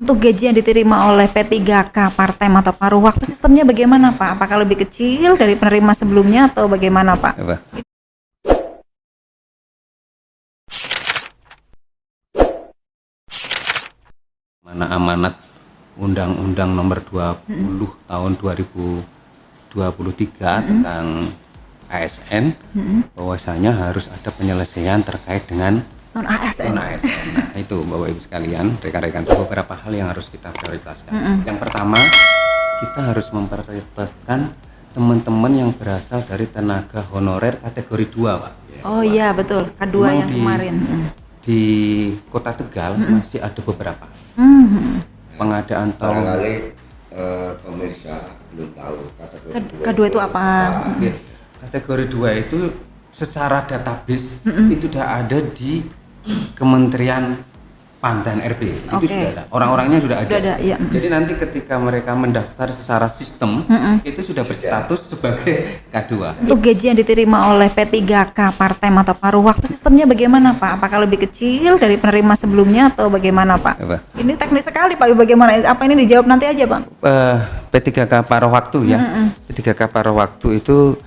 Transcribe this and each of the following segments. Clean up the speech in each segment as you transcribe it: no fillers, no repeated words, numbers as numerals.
Untuk gaji yang diterima oleh P3K part-time atau paruh waktu sistemnya bagaimana Pak? Apakah lebih kecil dari penerima sebelumnya atau bagaimana Pak? Apa? Mana amanat Undang-Undang Nomor 20 Tahun 2023 tentang ASN, bahwasanya harus ada penyelesaian terkait dengan Non-ASN. non-ASN. Nah, itu Bapak Ibu sekalian, rekan-rekan, beberapa hal yang harus kita prioritaskan. Yang pertama, kita harus memprioritaskan teman-teman yang berasal dari tenaga honorer kategori 2, Pak. Oh iya betul, K2 Memang yang kemarin. Di Kota Tegal masih ada beberapa pengadaan tol. Barangkali pemirsa belum tahu kategori K2 itu apa? Ya, kategori 2 itu secara database itu sudah ada di Kementerian PAN dan RB. Itu Oke. sudah ada. Orang-orangnya sudah ada. Sudah ada, iya. Jadi nanti ketika mereka mendaftar secara sistem itu sudah berstatus sebagai K2. Untuk gaji yang diterima oleh P3K part-time atau paruh waktu sistemnya bagaimana Pak? Apakah lebih kecil dari penerima sebelumnya atau bagaimana Pak? Apa? Ini teknis sekali Pak, bagaimana? Apa ini dijawab nanti aja Pak? P3K paruh waktu ya. P3K paruh waktu itu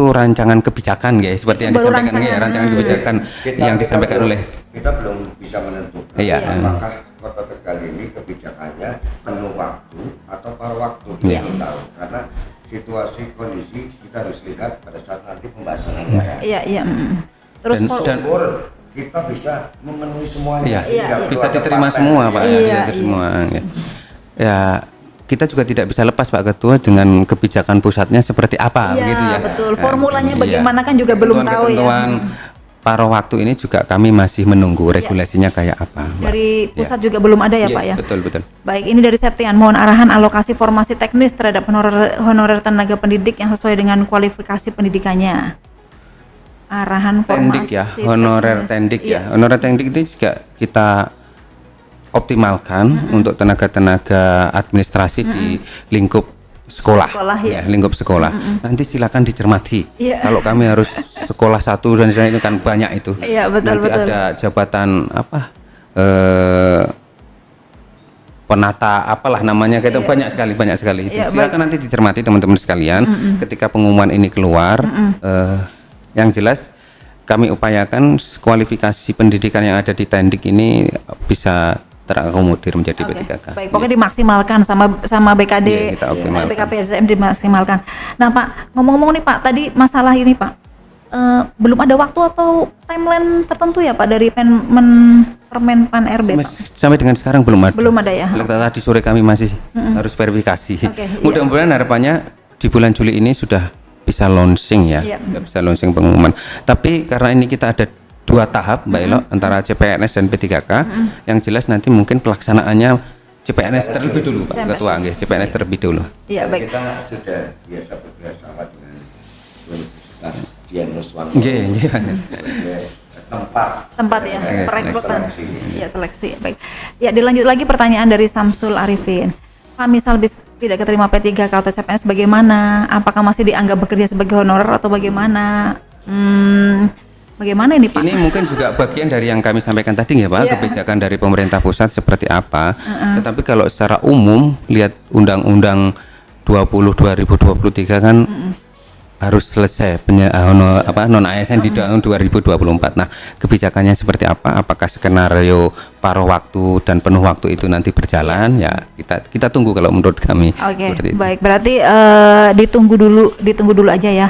rancangan kebijakan guys, seperti yang Itu baru disampaikan rancangan. rancangan kebijakan yang disampaikan oleh kita belum bisa menentukan Iya. apakah Kota Tegal ini kebijakannya penuh waktu atau paruh waktu, Iya. belum tahu, karena situasi kondisi kita harus lihat pada saat nanti pembahasan anggaran. Iya, iya. Terus Dan- Syukur kita bisa memenuhi semuanya. Iya, Iya, Nggak iya. perlu bisa ada diterima partai. semua Pak, Iya, bisa iya. diterima semua ya. Ya, kita juga tidak bisa lepas Pak Ketua dengan kebijakan pusatnya seperti apa Iya, gitu ya. betul. Formulanya Iya. bagaimana kan juga belum tahu ya. Ketentuan paruh waktu ini juga kami masih menunggu regulasinya kayak apa, Mbak. Dari pusat Iya. juga belum ada ya Iya, Pak ya. Betul. Baik, ini dari Septian, mohon arahan alokasi formasi teknis terhadap honorer tenaga pendidik yang sesuai dengan kualifikasi pendidikannya. Arahan Tendik formasi ya, honorer teknis. tendik Iya. ya. Honorer tendik itu juga kita optimalkan untuk tenaga-tenaga administrasi di lingkup sekolah, Sekolah, ya. lingkup sekolah. Nanti silakan dicermati. Iya. Kalau kami harus sekolah satu dan itu kan banyak itu. Iya, betul, Nanti betul. ada jabatan apa? Penata apalah namanya, kayak itu banyak sekali itu. Iya, Silakan nanti dicermati teman-teman sekalian ketika pengumuman ini keluar. Yang jelas kami upayakan kualifikasi pendidikan yang ada di Tendik ini bisa terakomodir menjadi Oke, P3K. baik, pokoknya dimaksimalkan sama BKD, Iya, kita optimalkan. BKPSDM dimaksimalkan. Nah Pak, ngomong-ngomong nih Pak, tadi masalah ini Pak, belum ada waktu atau timeline tertentu ya Pak dari Permen Pan RB Pak? Sampai dengan sekarang belum ada. Belum ada ya? Kalau tadi sore kami masih harus verifikasi. Oke, iya. Mudah-mudahan harapannya di bulan Juli ini sudah bisa launching ya, Iya. sudah bisa launching pengumuman. Tapi karena ini kita ada 2 tahap Mbak Elo antara CPNS dan P3K, yang jelas nanti mungkin pelaksanaannya CPNS terlebih dulu Pak Ketua, nggih, CPNS terlebih dulu. Iya, baik. Kita sudah biasa bekerjasama dengan Universitas Dian Nuswanto Nggih. sebagai Tempat ya, Yes, perekrutan. seleksi. Iya, seleksi. Baik. Ya, dilanjut lagi pertanyaan dari Samsul Arifin. Pak, misal tidak keterima P3K atau CPNS bagaimana? Apakah masih dianggap bekerja sebagai honorer atau bagaimana? Bagaimana ini Pak? Ini mungkin juga bagian dari yang kami sampaikan tadi ya Pak, Iya. kebijakan dari pemerintah pusat seperti apa. Tetapi kalau secara umum lihat Undang-Undang 20 2023 kan harus selesai non ASN di tahun 2024. Nah, kebijakannya seperti apa? Apakah skenario paruh waktu dan penuh waktu itu nanti berjalan? Ya, kita tunggu kalau menurut kami. Oke, Seperti itu. baik. Berarti ditunggu dulu aja ya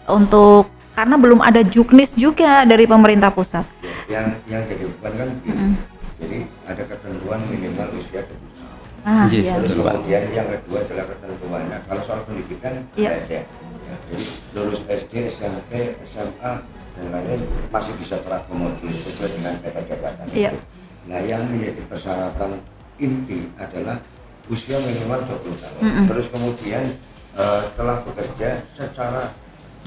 untuk karena belum ada juknis juga dari pemerintah pusat. yang jadi beban kan begini. Jadi ada ketentuan minimal usia 20 tahun. Ah, Iya, iya. Terus betul, Pak. kemudian yang kedua adalah ketentuannya. Kalau soal pendidikan Iya. ada. Ya, jadi lulus SD, SMP, SMA dan lain-lain masih bisa terakomodir sesuai dengan peta jabatan. Iya. Nah, yang menjadi persyaratan inti adalah usia minimal 20 tahun. Terus kemudian telah bekerja secara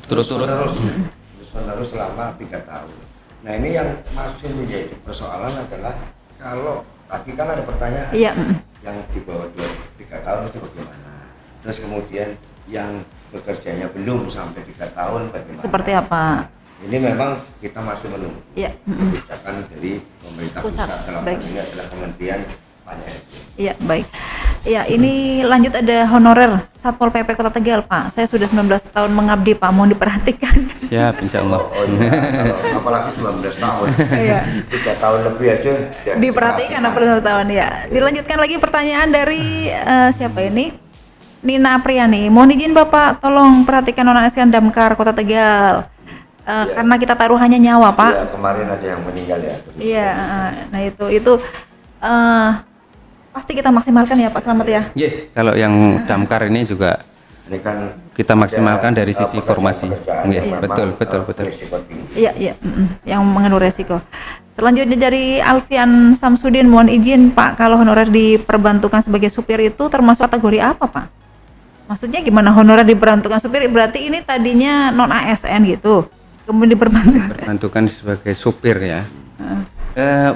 Turut-turut. terus-menerus selama 3 tahun. Nah, ini yang masih menjadi persoalan adalah kalau tadi kan ada pertanyaan Iya, yang di bawah 3 tahun itu bagaimana? Terus kemudian yang bekerjanya belum sampai 3 tahun bagaimana? Seperti apa? Ini memang kita masih menunggu Iya. kebijakan dari pemerintah Pusat, pusat dalam baik. hal ini adalah Kementerian PAN RB. Iya, baik. Ya, ini lanjut ada honorer Satpol PP Kota Tegal, Pak. Saya sudah 19 tahun mengabdi, Pak. Mohon diperhatikan. Siap, insya Allah. Oh iya, kalau apalagi 19 tahun. Iya. 3 tahun lebih aja. ya, Diperhatikan apa tahun ya. Dilanjutkan lagi pertanyaan dari siapa ini? Nina Apriani. Mohon izin Bapak, tolong perhatikan non ASN Damkar Kota Tegal. Karena kita taruhannya nyawa, Pak. Iya, kemarin ada yang meninggal ya. Iya, nah itu pasti kita maksimalkan ya Pak Slamet ya. Kalau yang damkar ini juga Ini kan kita maksimalkan dari sisi pekerjaan- formasi. pekerjaan Iya, yang memang, betul. risiko tinggi. Iya, yang mengandung resiko. Selanjutnya dari Alfian Samsudin, mohon izin Pak, kalau honorer diperbantukan sebagai supir itu termasuk kategori apa Pak? Maksudnya gimana honorer diperbantukan supir? Berarti ini tadinya non ASN gitu, kemudian diperbantukan. Berbantukan sebagai supir ya.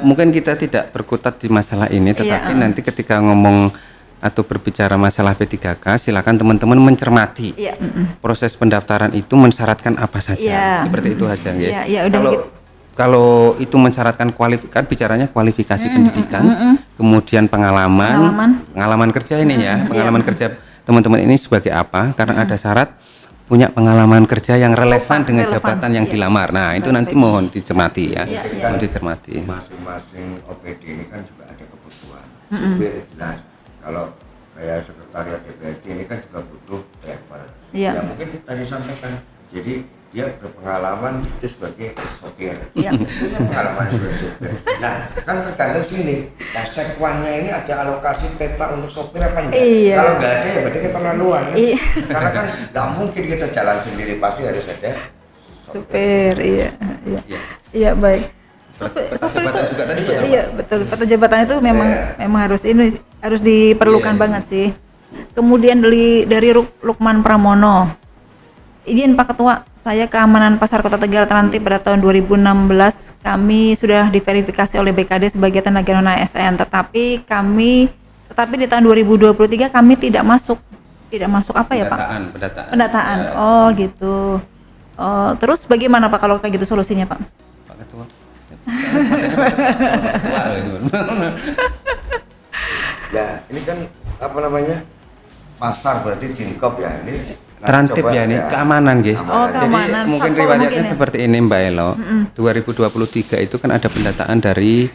Mungkin kita tidak berkutat di masalah ini, tetapi nanti ketika ngomong atau berbicara masalah P3K, silakan teman-teman mencermati Iya. proses pendaftaran itu mensyaratkan apa saja, Iya. seperti itu aja. nggih. Iya, udah gitu. Kalau itu mensyaratkan bicaranya kualifikasi pendidikan, kemudian pengalaman kerja ini ya, pengalaman kerja teman-teman ini sebagai apa? Karena ada syarat punya pengalaman kerja yang relevan dengan jabatan yang dilamar. Nah, itu nanti mohon dicermati ya. Mohon dicermati. Masing-masing OPD ini kan juga ada kebutuhan. Supir jelas. Kalau kayak sekretariat DPRD ini kan juga butuh driver. Iya. Ya mungkin tadi sampaikan. Jadi dia berpengalaman itu sebagai sopir. Iya. Punya pengalaman sebagai sopir. Nah, kan tergantung sini. Nah, sekwannya ini ada alokasi peta untuk sopir apa enggak? Iya. Kalau enggak ada ya berarti keterlaluan. Ya? Iya. Karena kan nggak mungkin kita jalan sendiri, pasti harus ada Supir, iya. Iya, baik. Peta jabatan juga tadi ya? Iya, betul. Peta jabatan itu memang harus diperlukan banget sih. Kemudian dari Lukman Pramono. Izin Pak Ketua, saya keamanan Pasar Kota Tegal Terantip pada tahun 2016 kami sudah diverifikasi oleh BKD sebagai tenaga non ASN, tetapi di tahun 2023 kami tidak masuk apa ya Pak? Pendataan. Oh gitu. Oh, terus bagaimana Pak kalau kayak gitu solusinya Pak? Pak Ketua. Ya, ini kan apa namanya? Pasar berarti Dinkop ya ini. Terantip ya ini keamanan nggih. Oh, keamanan. Jadi mungkin Satpol riwayatnya mungkin ya? seperti ini Mbak Elo. 2023 itu kan ada pendataan dari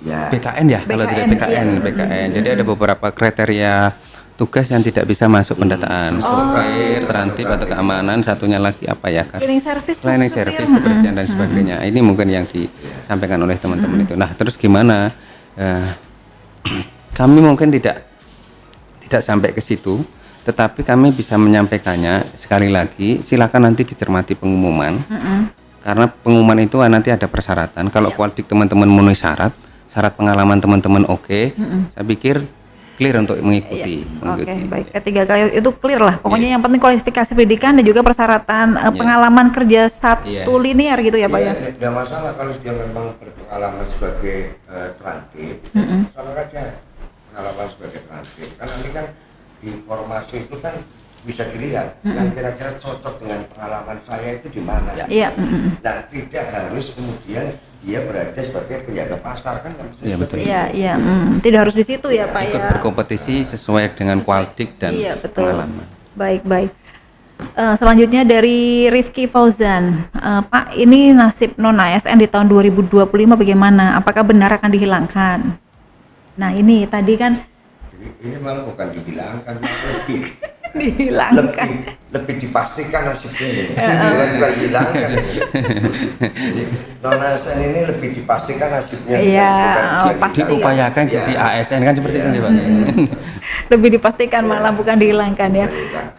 Ya. BKN ya, kalau tidak BKN. Jadi ada beberapa kriteria tugas yang tidak bisa masuk pendataan. Supir, terantip atau keamanan, satunya lagi apa ya kan? Cleaning service, Cleaning service, kebersihan dan sebagainya. Ini mungkin yang disampaikan oleh teman-teman itu. Nah, terus gimana? Kami mungkin tidak sampai ke situ, tetapi kami bisa menyampaikannya sekali lagi. Silakan nanti dicermati pengumuman, karena pengumuman itu nanti ada persyaratan. Kalau kualidik teman-teman memenuhi syarat pengalaman teman-teman oke, saya pikir clear untuk mengikuti. Oke, baik. Ketiga kali itu clear lah. Pokoknya yang penting kualifikasi pendidikan dan juga persyaratan pengalaman kerja satu linear gitu ya Pak ya. Tidak masalah kalau dia memang berpengalaman sebagai terantip, sama aja pengalaman sebagai terantip. Kan nanti kan di formasi itu kan bisa dilihat yang kira-kira cocok dengan pengalaman saya itu di mana. Iya. Nah, tidak harus kemudian dia berada sebagai penjaga pasar kan nggak bisa. Iya, betul. Iya. Tidak harus di situ ya Pak Ikut ya. berkompetisi sesuai dengan kualidik dan pengalaman. Baik. Selanjutnya dari Rifki Fauzan, Pak, ini nasib non ASN di tahun 2025 bagaimana? Apakah benar akan dihilangkan? Nah ini tadi kan Jadi ini malah bukan dihilangkan, malah dihilangkan. lebih dipastikan nasibnya ini. bukan dihilangkan. Jadi non ASN ini lebih dipastikan nasibnya. Iya, bukan pasti. Diupayakan jadi ASN kan seperti itu Pak. Lebih dipastikan malah bukan dihilangkan ya.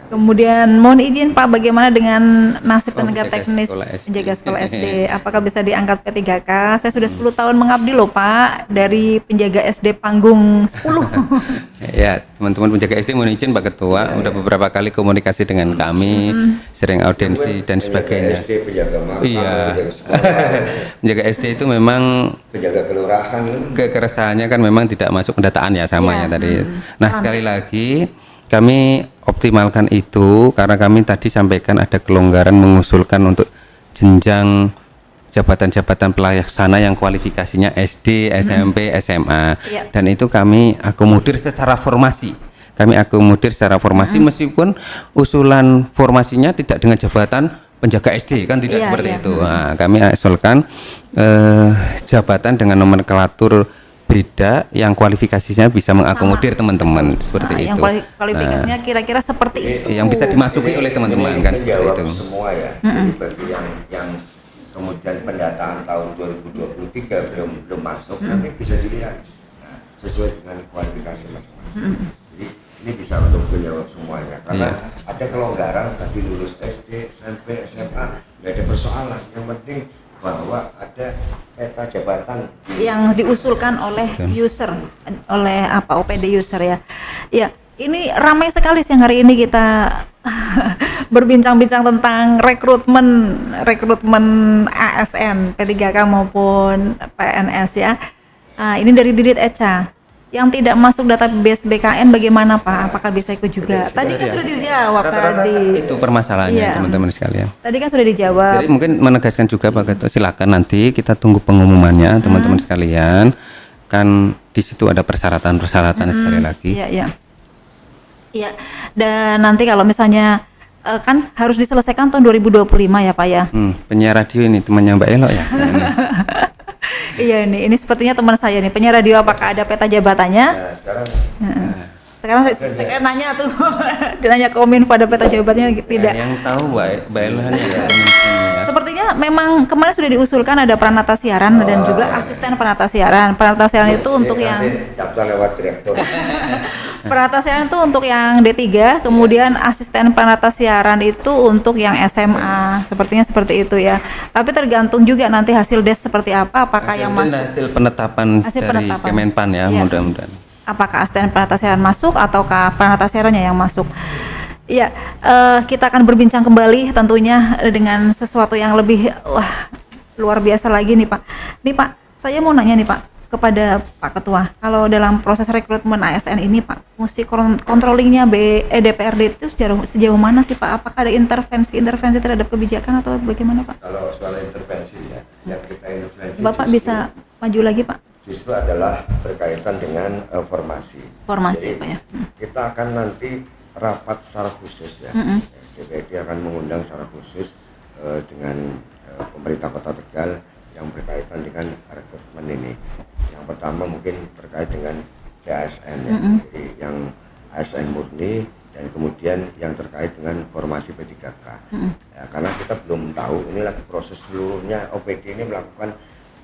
Kemudian mohon izin Pak, bagaimana dengan nasib tenaga teknis penjaga sekolah SD? Apakah bisa diangkat P3K? Saya sudah 10 tahun mengabdi loh Pak, dari penjaga SD Panggung 10. Ya, teman-teman penjaga SD mohon izin Pak Ketua, udah beberapa kali komunikasi dengan kami, sering audiensi dan sebagainya. SD, penjaga makam, Iya. penjaga sekolah, Penjaga SD itu memang penjaga kelurahan. kekeresahannya kan memang tidak masuk pendataan ya sama ya tadi. Nah, sekali lagi kami optimalkan itu karena kami tadi sampaikan ada kelonggaran mengusulkan untuk jenjang jabatan-jabatan pelaksana yang kualifikasinya SD, SMP, SMA. Iya. Dan itu kami akomodir secara formasi. Meskipun usulan formasinya tidak dengan jabatan penjaga SD, kan tidak Iya, seperti iya. itu. Nah, kami usulkan jabatan dengan nomenklatur beda yang kualifikasinya bisa mengakomodir teman-teman seperti Yang itu. kualifikasinya kira-kira seperti itu. Yang bisa dimasuki oleh teman-teman kan seperti menjawab itu. semua ya. Jadi bagi yang kemudian pendataan tahun 2023 belum masuk, nanti bisa dilihat sesuai dengan kualifikasi masing-masing. Jadi ini bisa untuk menjawab semuanya karena ada kelonggaran tadi lulus SD, SMP, SMA nggak ada persoalan. Yang penting bahwa ada peta jabatan yang diusulkan oleh user, oleh OPD user ya. Ya, ini ramai sekali siang hari ini kita berbincang-bincang tentang rekrutmen ASN P3K maupun PNS ya. Ini dari Didit Eca. Yang tidak masuk database BKN bagaimana Pak? Apakah bisa ikut juga? Tadi kan sudah dijawab Rata-rata tadi. itu permasalahannya Iya. teman-teman sekalian. Tadi kan sudah dijawab. Jadi mungkin menegaskan juga Pak Gatot, silakan nanti kita tunggu pengumumannya teman-teman sekalian. Kan di situ ada persyaratan-persyaratan sekali lagi. Iya, iya. Iya. Dan nanti kalau misalnya kan harus diselesaikan tahun 2025 ya Pak ya. Penyiar radio ini temannya Mbak Elo ya. Iya ini sepertinya teman saya nih penyiar radio, apakah ada peta jabatannya? Nah, Sekarang saya nanya tuh, dia nanya Kominfo ada peta jabatannya tidak. Yang tahu Mbak Elo hanya ya. Sepertinya memang kemarin sudah diusulkan ada peranata siaran dan juga asisten peranata siaran. Peranata siaran itu untuk nanti yang daftar lewat direktur. peranata siaran itu untuk yang D3, kemudian asisten peranata siaran itu untuk yang SMA. Sepertinya seperti itu ya. Tapi tergantung juga nanti hasil des seperti apa, apakah yang masuk. Hasil penetapan Hasil dari penetapan. Kemenpan ya, Iya. mudah-mudahan. Apakah asisten peranata siaran masuk ataukah peranata siarannya yang masuk? Iya, kita akan berbincang kembali tentunya dengan sesuatu yang lebih luar biasa lagi nih Pak. Nih Pak, saya mau nanya nih Pak kepada Pak Ketua, kalau dalam proses rekrutmen ASN ini Pak, fungsi controllingnya DPRD itu sejauh mana sih Pak? Apakah ada intervensi terhadap kebijakan atau bagaimana Pak? Kalau soal intervensi ya, yang kita intervensi Bapak bisa maju lagi Pak? justru adalah berkaitan dengan formasi. Formasi Jadi, Pak ya. kita akan nanti rapat secara khusus ya. DPRD akan mengundang secara khusus dengan pemerintah Kota Tegal yang berkaitan dengan rekrutmen ini. Yang pertama mungkin terkait dengan CASN ya. Jadi yang ASN murni dan kemudian yang terkait dengan formasi P3K. Ya, karena kita belum tahu, ini lagi proses seluruhnya OPD ini melakukan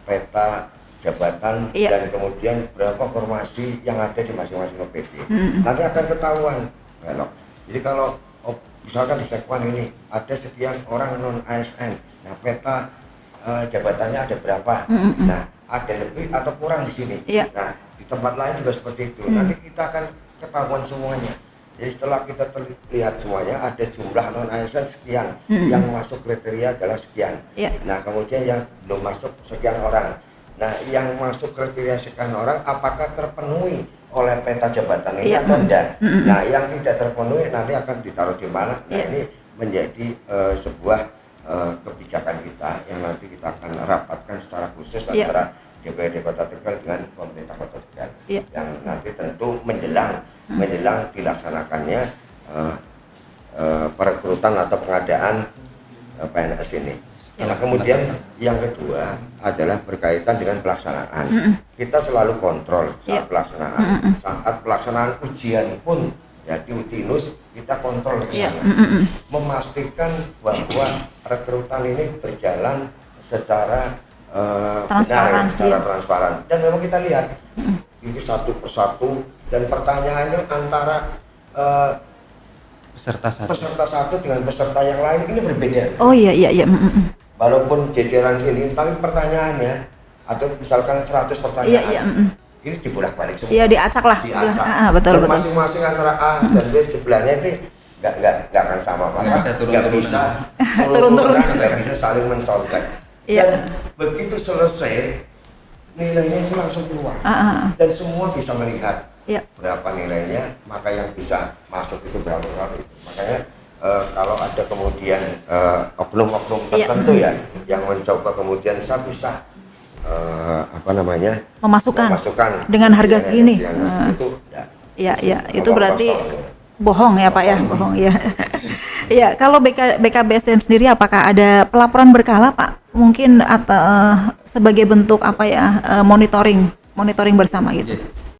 peta jabatan dan kemudian berapa formasi yang ada di masing-masing OPD. Nanti akan ketahuan. Jadi kalau misalkan di sekwan ini ada sekian orang non ASN, nah peta jabatannya ada berapa, nah ada lebih atau kurang di sini. Nah di tempat lain juga seperti itu. Nanti kita akan ketahuan semuanya. Jadi setelah kita lihat semuanya ada jumlah non ASN sekian, yang masuk kriteria adalah sekian. Nah kemudian yang belum masuk sekian orang. Nah yang masuk kriteria sekian orang apakah terpenuhi oleh peta jabatan ini atau enggak? Nah yang tidak terpenuhi nanti akan ditaruh di mana? Nah ini menjadi sebuah kebijakan kita yang nanti kita akan rapatkan secara khusus antara DPRD Kota Tegal dengan pemerintah Kota Tegal yang nanti tentu menjelang dilaksanakannya perekrutan atau pengadaan PNS ini. Nah, kemudian yang kedua adalah berkaitan dengan pelaksanaan. Kita selalu kontrol saat pelaksanaan. Saat pelaksanaan ujian pun ya di Utinus kita kontrol ke sana. Memastikan bahwa rekrutan ini berjalan secara benar, secara transparan. Dan memang kita lihat itu satu persatu dan pertanyaannya antara peserta satu dengan peserta yang lain ini berbeda. Oh iya. Walaupun jajaran ini, tapi pertanyaannya atau misalkan 100 pertanyaan, ini dibolak-balik semua. Iya diacak lah. Betul. Masing-masing antara A dan B sebelahnya itu nggak akan sama, maka nggak bisa turun-turun, nggak bisa saling mencontek. Dan begitu selesai nilainya itu langsung keluar dan semua bisa melihat berapa nilainya, maka yang bisa masuk itu berapa itu. Makanya kalau ada kemudian oknum-oknum tertentu ya yang mencoba kemudian bisa memasukkan dengan harga segini. Itu enggak. Ya, itu berarti bohong ya Pak ya, bohong ya. Ya, kalau BKBSDM sendiri apakah ada pelaporan berkala Pak? Mungkin atau sebagai bentuk monitoring bersama gitu.